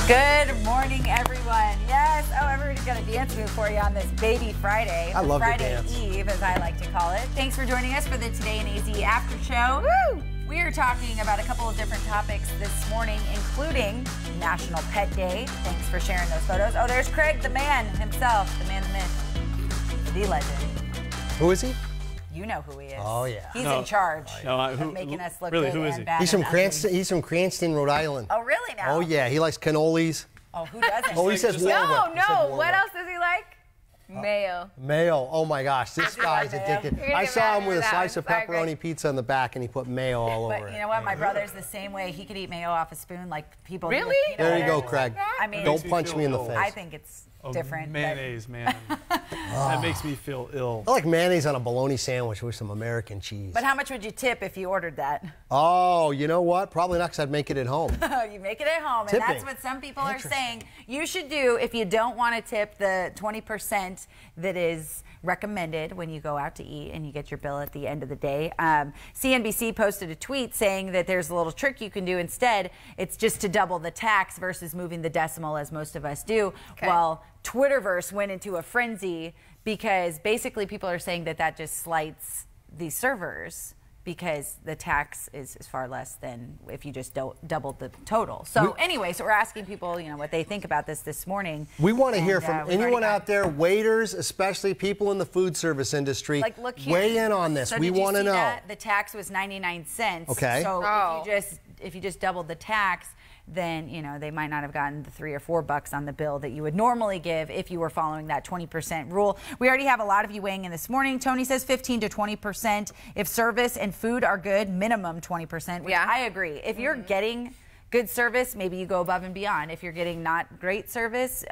Good morning, everyone. Yes, everybody's got a dance move for you on this Baby Friday. I love Friday your dance. Eve, as I like to call it. Thanks for joining us for the Today in AZ After Show. Woo! We are talking about a couple of different topics this morning, including National Pet Day. Thanks for sharing those photos. Oh, there's Craig, the man himself, the man, the myth, the legend. Who is he? You know who he is. Oh, yeah. He's in charge who, making us look really, good who is and he? bad. He's from and ugly. Cranston. He's from Cranston, Rhode Island. Oh, really now? Oh yeah, he likes cannolis. Oh, who doesn't? Oh, he says just- Warwick. No, He said no. Warwick. What else does he like? Mayo. Mayo. Oh my gosh, this guy's mayo. addicted. You're gonna I get saw mad him at with a that slice one. of Sorry, pepperoni Greg. pizza in the back, and he put mayo all over But it. you know what? My brother's the same way. He could eat mayo off a spoon like people do with Really? peanut There you butter. go, Craig. I mean, Don't Makes me punch feel me in the ill. face. I think it's different. but- Mayonnaise, man. That makes me feel ill. I like mayonnaise on a bologna sandwich with some American cheese. But how much would you tip if you ordered that? Oh, you know what? Probably not, because I'd make it at home. You make it at home, and Tipping. that's what some people are Interesting. saying you should do if you don't want to tip the 20% that is recommended when you go out to eat and you get your bill at the end of the day. CNBC posted a tweet saying that there's a little trick you can do instead. It's just to double the tax versus moving the decimal as most of us do. Okay. Well, Twitterverse went into a frenzy because basically people are saying that that just slights these servers because the tax is far less than if you just doubled the total. So anyway, so we're asking people, you know, what they think about this morning. We want to And, hear from we've anyone already out there, waiters, especially people in the food service industry. Like, look here. Weigh in on this. So We did you want to see know. that? The tax was 99 cents. Okay. So Oh. if you just doubled the tax, then you know they might not have gotten the $3 or $4 on the bill that you would normally give if you were following that 20% rule. We already have a lot of you weighing in this morning. Tony says 15 to 20%. If service and food are good, minimum 20%. Which Yeah. I agree. If you're getting good service, maybe you go above and beyond. If you're getting not great service,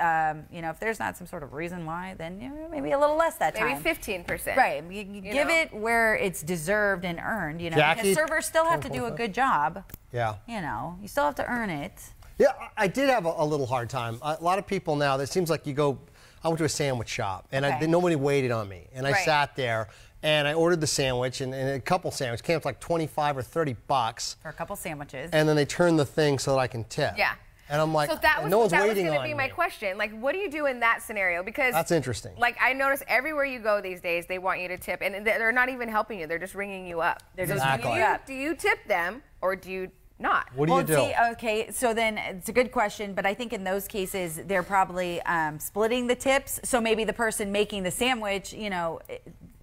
you know, if there's not some sort of reason why, then you know, maybe a little less that time. Maybe 15%. Right. You give know? it where it's deserved and earned, you know, Jackie? because servers still have to do a good job. Yeah. You know, you still have to earn it. Yeah, I did have a little hard time. A lot of people now, it seems like you go, I went to a sandwich shop, and Okay. nobody waited on me. And I Right. sat there, and I ordered the sandwich, and a couple sandwiches. Came up to like 25 or 30 bucks. For a couple sandwiches. And then they turned the thing so that I can tip. Yeah. And I'm like, So that was, no one's that was waiting going on to be me. my question. Like, what do you do in that scenario? Because That's interesting. Like, I notice everywhere you go these days, they want you to tip, and they're not even helping you. They're just ringing you up. They're just Exactly. ringing you up. Do you tip them, or do you not? What do you do? See, okay, so then it's a good question, but I think in those cases they're probably splitting the tips. So maybe the person making the sandwich, you know,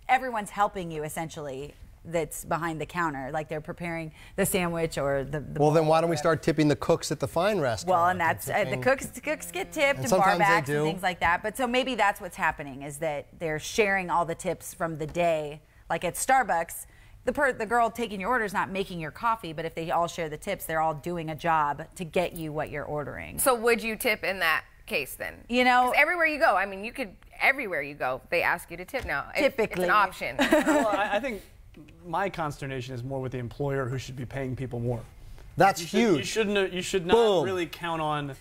everyone's helping you essentially. That's behind the counter, like they're preparing the sandwich or the Well, then bowl why or don't we whatever. start tipping the cooks at the fine restaurant? Well, and that's the tipping- cooks get tipped and bar sometimes they backs do. and things like that. But so maybe that's what's happening is that they're sharing all the tips from the day. Like at Starbucks, the girl taking your order is not making your coffee, but if they all share the tips, they're all doing a job to get you what you're ordering. So would you tip in that case then? You know- 'Cause everywhere you go, I mean, you could, everywhere you go, they ask you to tip now. Typically. It's an option. Well, I think my consternation is more with the employer who should be paying people more. That's You huge. should not Boom. really count on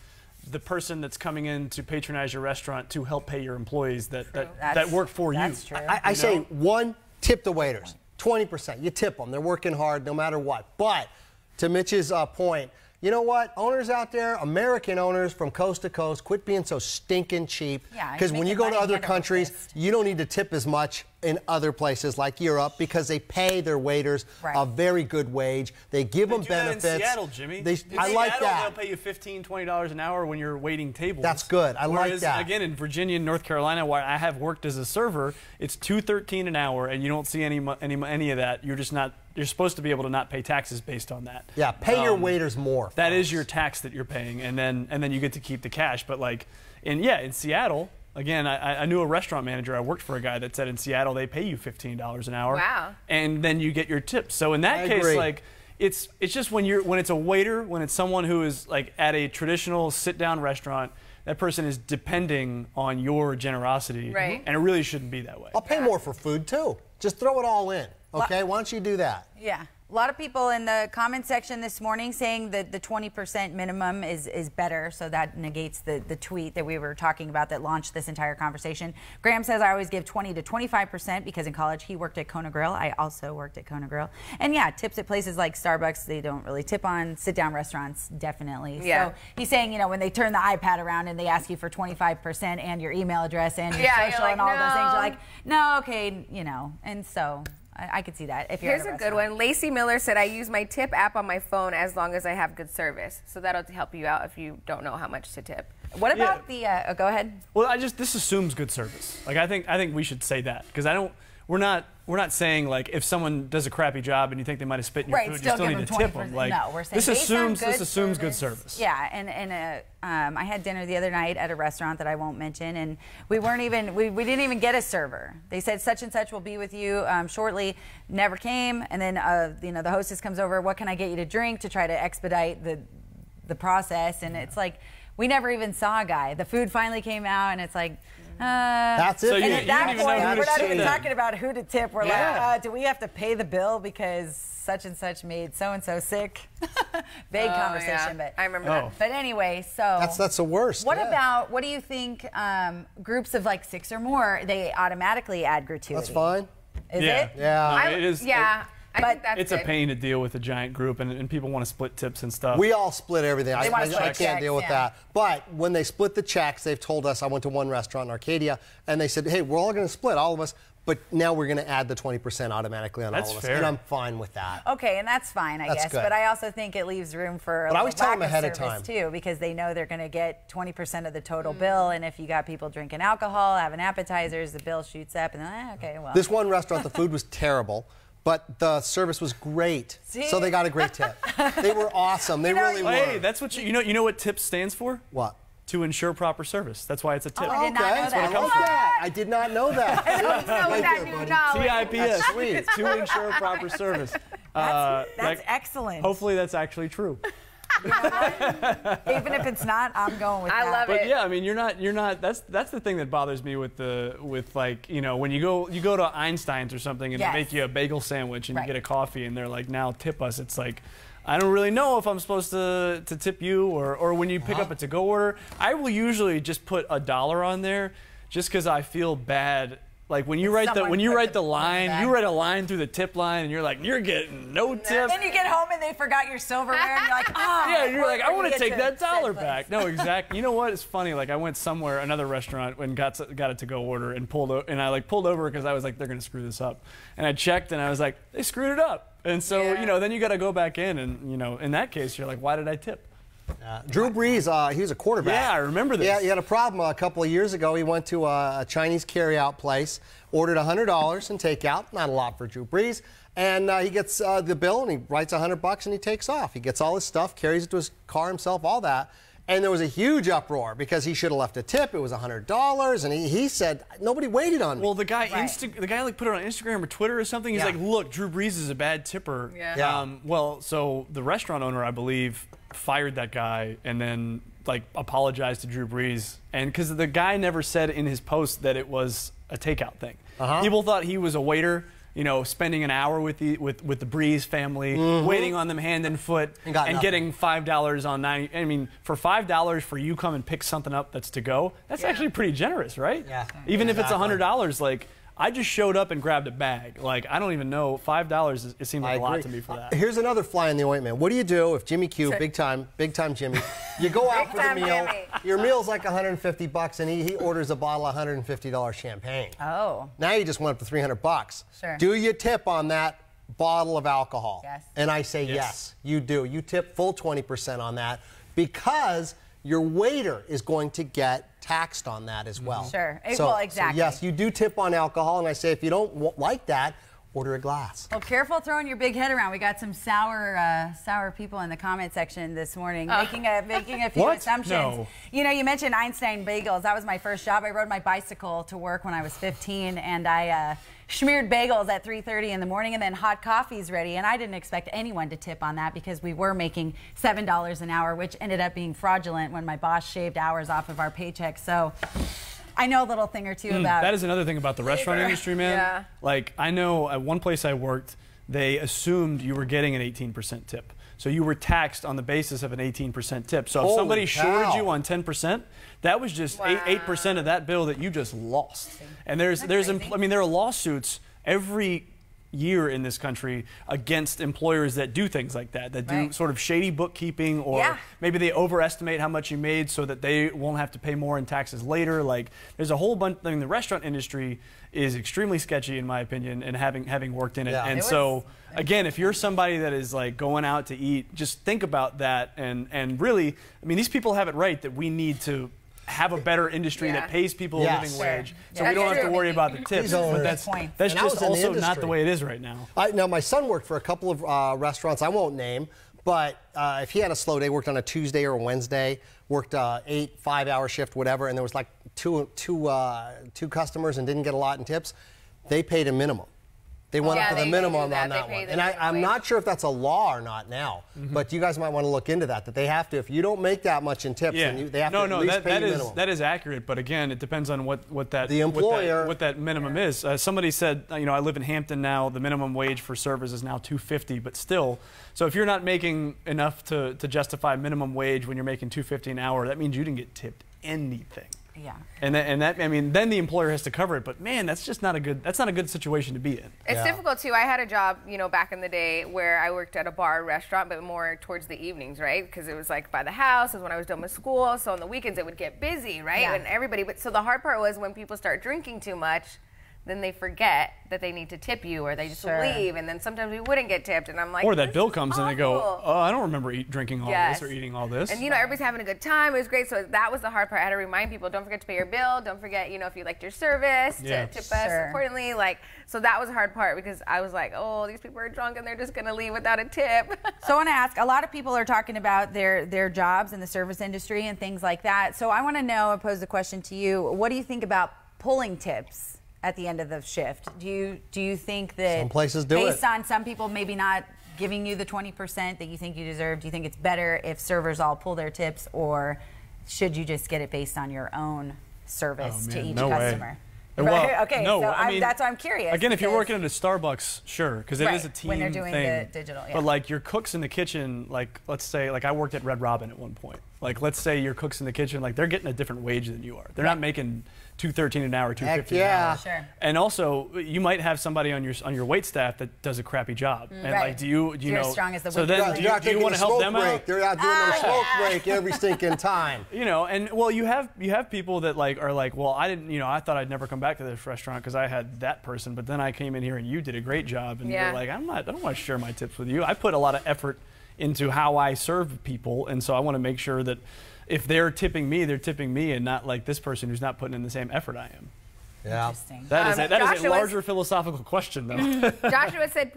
the person that's coming in to patronize your restaurant to help pay your employees that work for you. That's true. I say, one, tip the waiters. 20%. You tip them. They're working hard no matter what. But to Mitch's point, you know what? Owners out there, American owners from coast to coast, quit being so stinking cheap. Yeah, Because when making you go to money other hand over countries, fist. you don't need to tip as much in other places like Europe because they pay their waiters Right. a very good wage. They give them Do that benefits. in Seattle, Jimmy. They, In I like Seattle, that. They'll pay you $15, $20 an hour when you're waiting tables. That's good. I like Whereas, that. Again, in Virginia and North Carolina, where I have worked as a server, it's $2.13 an hour, and you don't see any of that. You're just not. You're supposed to be able to not pay taxes based on that. Yeah, pay your waiters more. That is folks. your tax that you're paying, and then you get to keep the cash. But like, in Seattle, again, I knew a restaurant manager. I worked for a guy that said in Seattle they pay you $15 an hour. Wow. And then you get your tips. So in that I case, agree. like, it's just when it's a waiter, when it's someone who is like at a traditional sit-down restaurant, that person is depending on your generosity. Right. And it really shouldn't be that way. I'll pay more for food too. Just throw it all in. Okay, why don't you do that? Yeah. A lot of people in the comment section this morning saying that the 20% minimum is better, so that negates the tweet that we were talking about that launched this entire conversation. Graham says, I always give 20 to 25% because in college he worked at Kona Grill. I also worked at Kona Grill. And yeah, tips at places like Starbucks, they don't really tip on. Sit-down restaurants, definitely. Yeah. So he's saying, you know, when they turn the iPad around and they ask you for 25% and your email address and your Yeah, social you're like, and all those things, no. you're like, no, okay, you know, and so I could see that if you're Here's at a good restaurant. one. Lacey Miller said, I use my tip app on my phone as long as I have good service. So that'll help you out if you don't know how much to tip. What about the? Go ahead. Well, this assumes good service. Like I think we should say that because we're not saying like if someone does a crappy job and you think they might have spit in your Right, food, still you still give need to them tip 20%. them. Like No, we're saying this based on assumes good service. Yeah, and I had dinner the other night at a restaurant that I won't mention, and we didn't even get a server. They said such and such will be with you shortly. Never came, and then the hostess comes over. What can I get you to drink to try to expedite the process? And it's like we never even saw a guy. The food finally came out, and it's like. That's it. So And you at that don't even point, know who to we're not tip even then. talking about who to tip. We're Yeah. like, do we have to pay the bill because such and such made so and so sick? Vague conversation, but I remember Oh. that. But anyway, so That's the worst. What yeah. about what do you think? Groups of like 6 or more, they automatically add gratuity. That's fine. Is Yeah. it? Yeah. No, it is. Yeah, I but think that's It's a good. pain to deal with a giant group, and people want to split tips and stuff. We all split everything. I wanna split can't checks, deal with yeah. that. But when they split the checks, they've told us, I went to one restaurant in Arcadia, and they said, hey, we're all going to split, all of us, but now we're going to add the 20% automatically on That's all of us. fair. And I'm fine with that. Okay, and that's fine, I That's guess. good. But I also think it leaves room for a But I little always tell lack them ahead of service time. too, because they know they're going to get 20% of the total bill, and if you got people drinking alcohol, having appetizers, the bill shoots up, and then okay, well. This one restaurant, the food was terrible, but the service was great. See? So they got a great tip. They were awesome. They really were. Hey, that's what you know what TIPS stands for? What? To ensure proper service. That's why it's a tip. I did not know Okay, that. I like that. I did not know that. So Thank that you, new buddy. knowledge. TIPS. Sweet. To ensure proper service. That's excellent. Hopefully that's actually true. Even if it's not, I'm going with I that. love But it. yeah, I mean, you're not. That's the thing that bothers me with like when you go to Einstein's or something and Yes. they make you a bagel sandwich and Right. you get a coffee and they're like, now tip us. It's like, I don't really know if I'm supposed to tip you or when you pick up a to-go order. I will usually just put $1 on there just because I feel bad. Like when you write someone put the line, back. you write a line through the tip line and you're like, you're getting no tip. Then you get home and they forgot your silverware, and you're like, oh. Yeah, you're like, I we're want gonna to get take that dollar Sedley's. back. No, exactly. You know what? It's funny. Like I went somewhere, another restaurant, and got a to-go order and pulled over because I was like, they're gonna screw this up. And I checked and I was like, they screwed it up. And so Yeah. then you got to go back in and in that case, you're like, why did I tip? Drew Brees, he was a quarterback. Yeah, I remember this. Yeah, he had a problem a couple of years ago. He went to a Chinese carryout place, ordered $100 in takeout, not a lot for Drew Brees, and he gets the bill and he writes $100 and he takes off. He gets all his stuff, carries it to his car himself, all that. And there was a huge uproar because he should have left a tip. It was $100, and he said nobody waited on me. Well, the guy Right. like put it on Instagram or Twitter or something. He's Yeah. like, look, Drew Brees is a bad tipper. Yeah. Yeah. Well, so the restaurant owner, I believe, fired that guy and then like apologized to Drew Brees, and because the guy never said in his post that it was a takeout thing. People thought he was a waiter. Spending an hour with the Brees family, waiting on them hand and foot, And got nothing. getting $5 on 90. I mean, for $5 for you come and pick something up that's to go, that's actually pretty generous, right? Yeah. Even if it's Exactly. $100, like I just showed up and grabbed a bag. Like I don't even know $5. It seemed like a lot to me for that. Here's another fly in the ointment. What do you do if Jimmy Q, big time Jimmy, you go out for the time meal, Jimmy. your meal's like $150, and he orders a bottle of $150 champagne. Oh. Now you just went up to $300. Sure. Do you tip on that bottle of alcohol? Yes. And I say yes, you do. You tip full 20% on that because your waiter is going to get taxed on that as well. Sure. So, Well, exactly. So yes, you do tip on alcohol, and I say if you don't like that, order a glass. Well, careful throwing your big head around. We got some sour people in the comment section this morning making a few What? assumptions. No. You mentioned Einstein Bagels. That was my first job. I rode my bicycle to work when I was 15, and I smeared bagels at 3:30 in the morning, and then hot coffee's ready. And I didn't expect anyone to tip on that because we were making $7 an hour, which ended up being fraudulent when my boss shaved hours off of our paycheck. So I know a little thing or two about That is another thing about the restaurant industry, man. Yeah. Like I know at one place I worked, they assumed you were getting an 18% tip. So you were taxed on the basis of an 18% tip. So if somebody shorted you on 10%, that was just 8% of that bill that you just lost. And there are lawsuits every year in this country against employers that do things like that do sort of shady bookkeeping, or maybe they overestimate how much you made so that they won't have to pay more in taxes later. Like, there's a whole bunch. I mean, the restaurant industry is extremely sketchy, in my opinion, and having worked in it. And so, again, if you're somebody that is like going out to eat, just think about that. And really, I mean, these people have it right that we need to have a better industry that pays people a living wage, so we don't have to worry about the tips. But that's just also not the way it is right now. Now, my son worked for a couple of restaurants I won't name, but if he had a slow day, worked on a Tuesday or a Wednesday, worked 8 5-hour shift, whatever, and there was like two customers and didn't get a lot in tips, they paid a minimum. They went up to the minimum on that one. And I'm not sure if that's a law or not now, but you guys might want to look into that they have to, if you don't make that much in tips, then they have to at least pay you minimum. That is accurate, but again, it depends on what that minimum is. Somebody said, you know, I live in Hampton now, the minimum wage for servers is now $2.50, but still, so if you're not making enough to justify minimum wage when you're making $2.50 an hour, that means you didn't get tipped anything. Yeah. And that I mean, then the employer has to cover it. But man, that's just not a good situation to be in. It's difficult too. I had a job, you know, back in the day where I worked at a bar restaurant, but more towards the evenings, right? Because it was like by the house, it was when I was done with school. So on the weekends it would get busy, right? And everybody. But so the hard part was when people start drinking too much, then they forget that they need to tip you, or they just leave, and then sometimes we wouldn't get tipped, and I'm like, or that bill comes and they go, oh, I don't remember drinking all this or eating all this. And you know, everybody's having a good time. It was great. So that was the hard part. I had to remind people, don't forget to pay your bill. Don't forget, you know, if you liked your service, to tip us accordingly. Like, so that was a hard part because I was like, oh, these people are drunk and they're just gonna leave without a tip. So I want to ask, a lot of people are talking about their jobs in the service industry and things like that. So I want to know, and pose the question to you, what do you think about pulling tips at the end of the shift? Do you think that some places do based on some people maybe not giving you the 20% that you think you deserve, do you think it's better if servers all pull their tips, or should you just get it based on your own service to each customer? Well, okay, no, so I mean, that's why I'm curious. Again, if you're working at a Starbucks, sure, because it is a team when they're doing thing. the digital, But like your cooks in the kitchen, like let's say, like I worked at Red Robin at one point. Like let's say your cooks in the kitchen, like they're getting a different wage than you are. They're not making $2.13 an hour, $2.50 an hour. Sure. And also, you might have somebody on your wait staff that does a crappy job. And like, do you you're know? As strong as the so then, do you want to help them out? They're out doing their smoke break every stinking time. You know, and well, you have people that like are like, well, I didn't, you know, I thought I'd never come back to this restaurant because I had that person, but then I came in here and you did a great job, and you're like, I don't want to share my tips with you. I put a lot of effort into how I serve people, and so I want to make sure that if they're tipping me, and not like this person who's not putting in the same effort I am. Yeah. Interesting. That is a larger philosophical question, though. Joshua said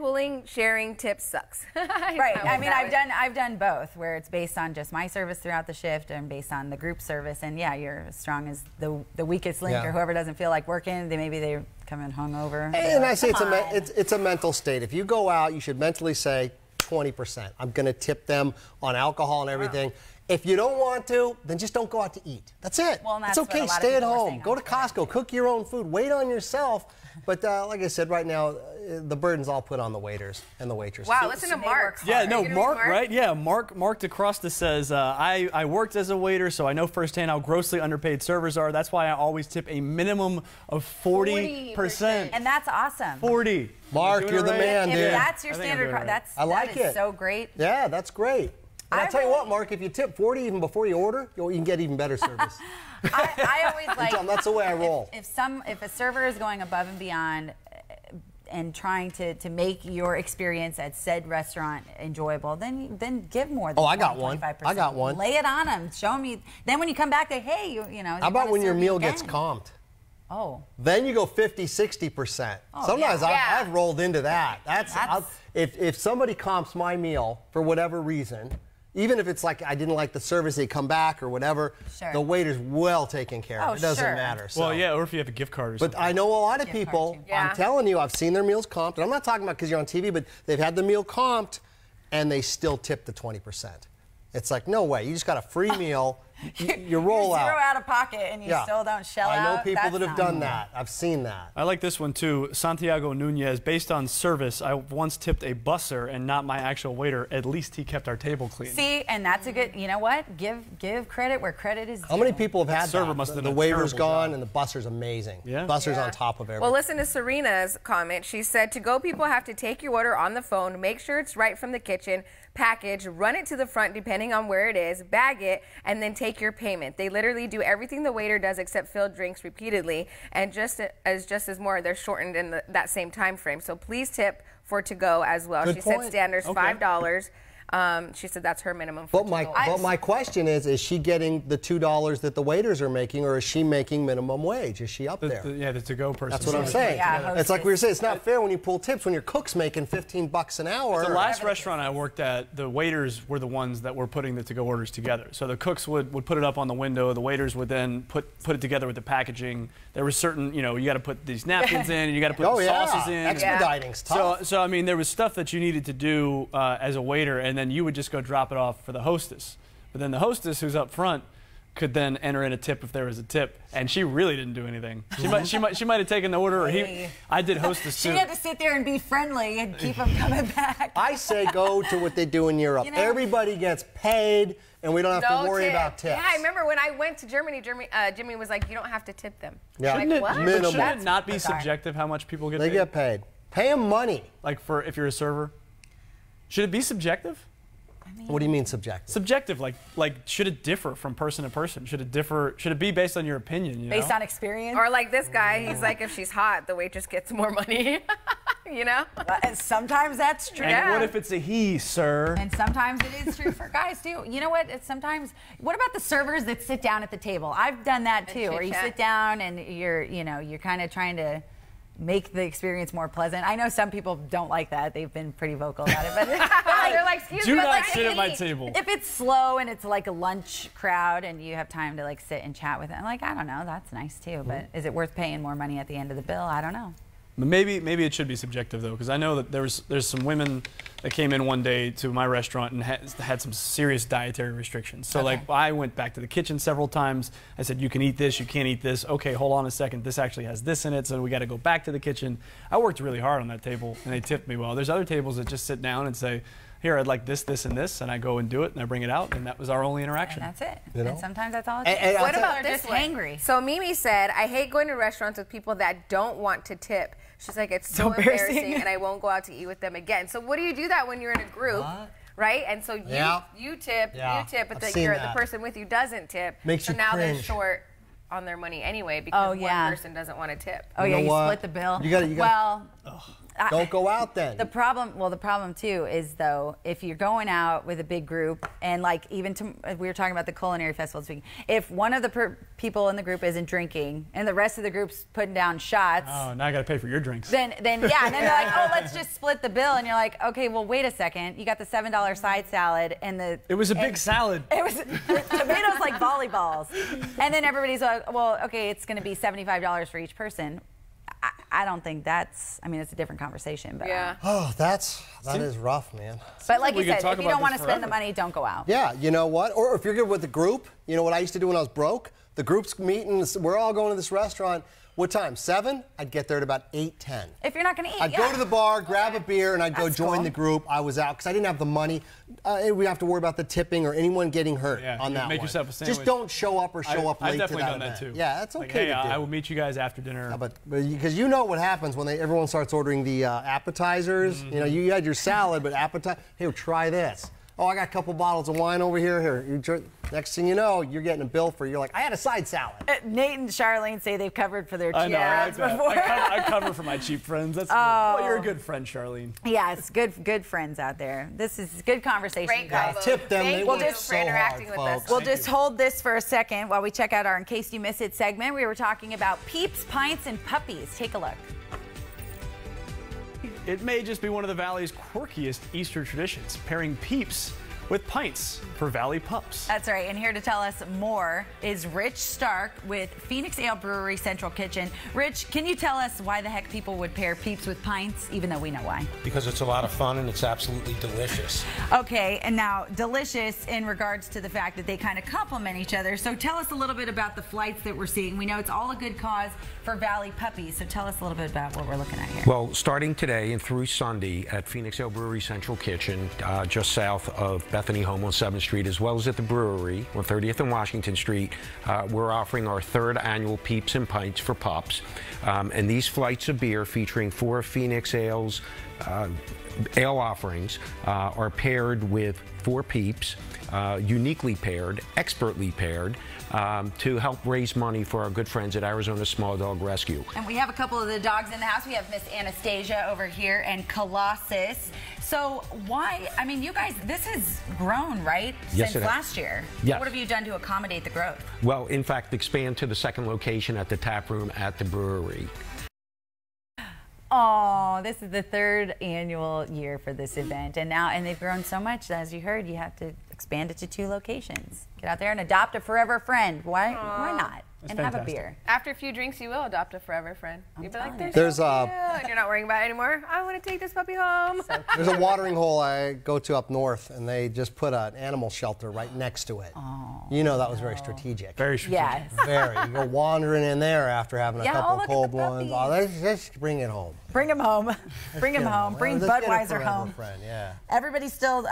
sharing tips sucks. Right. I mean, I've done both, where it's based on just my service throughout the shift and based on the group service. And yeah, you're as strong as the weakest link, or whoever doesn't feel like working. Maybe they come in hungover. And I say it's a mental state. If you go out, you should mentally say 20%. I'm going to tip them on alcohol and everything. If you don't want to, then just don't go out to eat. That's it. Well, it's okay. Stay at home. Go to Costco. Cook your own food. Wait on yourself. But like I said, right now, the burden's all put on the waiters and the waitresses. Wow, listen to Mark. Yeah, no, Mark, right? Yeah, Mark DeCrosta says, I worked as a waiter, so I know firsthand how grossly underpaid servers are. That's why I always tip a minimum of 40%. And that's awesome. 40. Mark, you're the man, dude. If that's your standard, that is so great. Yeah, that's great. And I'll tell you what, Mark, if you tip 40 even before you order, you can get even better service. I always like. That's the way I roll. If a server is going above and beyond and trying to make your experience at said restaurant enjoyable, then give more than 25%. I got one. Lay it on them. Show them. Then when you come back, hey, you know. How about when your meal gets comped? Oh. Then you go 50, 60%. Sometimes I've rolled into that. If somebody comps my meal for whatever reason, even if it's like I didn't like the service, they come back or whatever, the waiter's well taken care of. It doesn't matter. So. Well, yeah, or if you have a gift card or something. But I know a lot of people, I'm telling you, I've seen their meals comped, and I'm not talking about because you're on TV, but they've had the meal comped, and they still tip the 20%. It's like, no way. You just got a free meal. you roll out. Zero out of pocket and you still don't shell out. I know people That's that have done that. I've seen that. I like this one too. Santiago Nunez, based on service, I once tipped a busser and not my actual waiter. At least he kept our table clean. See, and that's a good, you know what? Give credit where credit is due. How many people have had server that? must have The done a waiver's terrible gone job. and the busser's amazing. Yeah. Busser's on top of everything. Well, listen to Serena's comment. She said, to-go people have to take your order on the phone, make sure it's right from the kitchen, package, run it to the front depending on where it is, bag it, and then take your payment. They literally do everything the waiter does except fill drinks repeatedly, and just as more, they're shortened in that same time frame. So please tip for to-go as well. Good She point. said standards $5. She said that's her minimum for But my question is she getting the $2 that the waiters are making, or is she making minimum wage? Is she up there? The to-go person. That's what I'm saying. Yeah, it's like we were saying, it's not fair when you pull tips when your cook's making $15 an hour. The last restaurant I worked at, the waiters were the ones that were putting the to-go orders together. So the cooks would put it up on the window. The waiters would then put it together with the packaging. There was certain, you got to put these napkins in, and you got to put the sauces in. Expediting's tough. So I mean, there was stuff that you needed to do as a waiter, and then you would just go drop it off for the hostess. But then the hostess, who's up front, could then enter in a tip if there was a tip, and she really didn't do anything. She might have taken the order, or I did hostess too. She had to sit there and be friendly and keep them coming back. I say go to what they do in Europe. Everybody gets paid, and we don't have to worry about tips. Yeah, I remember when I went to Germany, Jimmy was like, you don't have to tip them. Yeah. Like, what? Minimum. Should it not be subjective how much people get They paid? get paid. Pay them money. Like if you're a server? Should it be subjective? What do you mean subjective? Subjective, like should it differ from person to person? Should it be based on your opinion? You Based know? on experience. Or like this guy, he's like, if she's hot, the waitress gets more money. And sometimes that's true. And what if it's a he, sir? And sometimes it is true for guys too. You know what? What about the servers that sit down at the table? I've done that too, where you sit down and you're kind of trying to make the experience more pleasant. I know some people don't like that. They've been pretty vocal about it, but they're like, excuse me. Do not sit at my table. If it's slow and it's like a lunch crowd and you have time to like sit and chat with them, like, I don't know, that's nice too. But is it worth paying more money at the end of the bill? I don't know. Maybe it should be subjective though, because I know that there's some women that came in one day to my restaurant and had some serious dietary restrictions. So like I went back to the kitchen several times. I said, you can eat this, you can't eat this. Okay, hold on a second. This actually has this in it, so we got to go back to the kitchen. I worked really hard on that table, and they tipped me well. There's other tables that just sit down and say, here, I'd like this, this, and this, and I go and do it, and I bring it out, and that was our only interaction. And that's it. You know? And sometimes that's all it takes. And What about They're this just one? hangry. So Mimi said, I hate going to restaurants with people that don't want to tip. She's like, it's so embarrassing. embarrassing, and I won't go out to eat with them again. So what do you do that when you're in a group, right? And so you tip, but the person with you doesn't tip. Makes so you now they're cringe. short on their money anyway because one person doesn't want to tip. Oh, You yeah, know you what? split the bill. You gotta- Well, Don't go out then. the problem too is though, if you're going out with a big group and like we were talking about the culinary festival this week, if one of the people in the group isn't drinking and the rest of the group's putting down shots, Oh, now I got to pay for your drinks. then and then they're like, oh, let's just split the bill, and you're like, okay, well, wait a second, you got the $7 side salad and It was a big salad. It was tomatoes like volleyballs, and then everybody's like, well, okay, it's going to be $75 for each person. I don't think that's. I mean, it's a different conversation, but Yeah. Oh, that is rough, man. But like we you could said, talk if you about don't want to this spend the forever. money, don't go out. Yeah, you know what? Or if you're good with the group, you know what I used to do when I was broke? The group's meeting, we're all going to this restaurant. What time? 7? I'd get there at about 8:10. If you're not going to eat, I'd go to the bar, grab a beer, and I'd go That's join cool. the group. I was out because I didn't have the money. We have to worry about the tipping or anyone getting hurt Yeah, on you that make one. yourself a sandwich. Just don't show up or show up late I've definitely to that done event. that too. Yeah, that's okay Like, hey, to do. I will meet you guys after dinner. But because you know what happens when everyone starts ordering the appetizers. You know, you had your salad, but appetizer. Hey, try this. Oh, I got a couple bottles of wine over here. Next thing you know, you're getting a bill for. You're like, I had a side salad. Nate and Charlene say they've covered for their I cheap know. I friends like that. before. I cover for my cheap friends. That's good. Well, you're a good friend, Charlene. Yeah, it's good friends out there. This is good conversation, Great guys. combo. Tip them. Thank They you work for so interacting hard, with us. folks. We'll just hold this for a second while we check out our In Case You Miss It segment. We were talking about peeps, pints, and puppies. Take a look. It may just be one of the Valley's quirkiest Easter traditions, pairing peeps with pints for Valley Pups. That's right. And here to tell us more is Rich Stark with Phoenix Ale Brewery Central Kitchen. Rich, can you tell us why the heck people would pair Peeps with pints, even though we know why? Because it's a lot of fun and it's absolutely delicious. Okay, and now delicious in regards to the fact that they kind of complement each other. So tell us a little bit about the flights that we're seeing. We know it's all a good cause for Valley Puppies. So tell us a little bit about what we're looking at here. Well, starting today and through Sunday at Phoenix Ale Brewery Central Kitchen, just south of Bethany Home on 7th Street, as well as at the brewery on 30th and Washington Street, we're offering our 3rd annual Peeps and Pints for Pups. And these flights of beer featuring 4 Phoenix Ales ale offerings are paired with 4 Peeps, uniquely paired, expertly paired, to help raise money for our good friends at Arizona Small Dog Rescue. And we have a couple of the dogs in the house. We have Miss Anastasia over here and Colossus. So why, I mean, you guys, this has grown, right? Yes, Since it has. last year. Yes. What have you done to accommodate the growth? Well, in fact, expand to the 2nd location at the tap room at the brewery. Oh, this is the 3rd annual year for this event. And they've grown so much, as you heard, you have to expand it to 2 locations. Get out there and adopt a forever friend. Why not? And have a beer. After a few drinks, you will adopt a forever friend. You'll be like, There's so cute. And you're not worrying about it anymore. I want to take this puppy home. There's a watering hole I go to up north, and they just put an animal shelter right next to it. Oh, you know that was very strategic. Very strategic. yes. Very. You go wandering in there after having a Yeah, couple look at cold the ones. Oh, let's bring it home. Bring him home. Bring him home. Bring Let's get a Budweiser forever home. friend, yeah. Everybody's still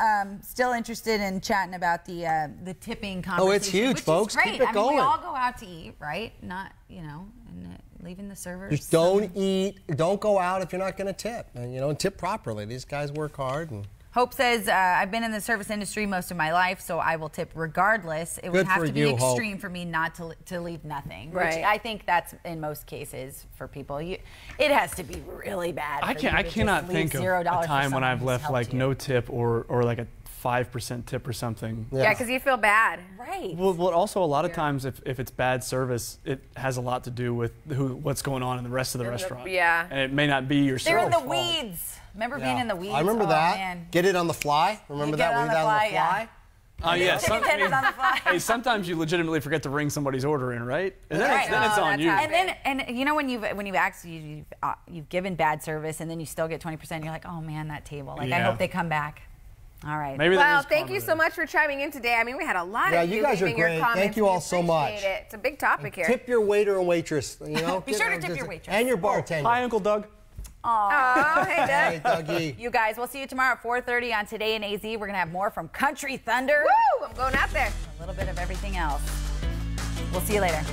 interested in chatting about the tipping conversation. Oh, it's huge, which folks. Is great. Keep it I mean, we going. all go out to eat, right? Not, and leaving the servers. Just don't eat. Don't go out if you're not going to tip. And tip properly. These guys work hard. And Hope says, I've been in the service industry most of my life, so I will tip regardless. It would Good have for to be you, Hope. extreme for me not to leave nothing. Right. Which I think that's in most cases for people. It has to be really bad. I cannot think of a time when I've left like no tip or like a 5% tip or something. Yeah, because you feel bad. Right. Well, also a lot of times if it's bad service, it has a lot to do with what's going on in the rest of the restaurant. Yeah. And it may not be your They're in the service fault. weeds. Remember being in the weeds? I remember Oh, that. Man. Get it on the fly. Remember get that? it on Read the that on fly, the yeah. fly? Yeah. Chicken tenders on the fly. Hey, sometimes you legitimately forget to ring somebody's order in, right? And then, Right. then it's Oh, on that's you. happened. And you know when you've actually you've given bad service and then you still get 20%, you're like, oh man, that table. Like I Yeah. hope they come back. All right. Maybe that Well, is thank you karma so much for chiming in today. I mean, we had a lot Yeah, of you you guys are leaving your great. comments. Thank you We all so much. appreciate it. It's a big topic here. Tip your waiter and waitress. Be sure to tip your waitress. And your bartender. Hi, Uncle Doug. Oh, hey, Hey, Doug. Dougie. You guys, we'll see you tomorrow at 4:30 on Today in AZ. We're going to have more from Country Thunder. Woo! I'm going out there. A little bit of everything else. We'll see you later.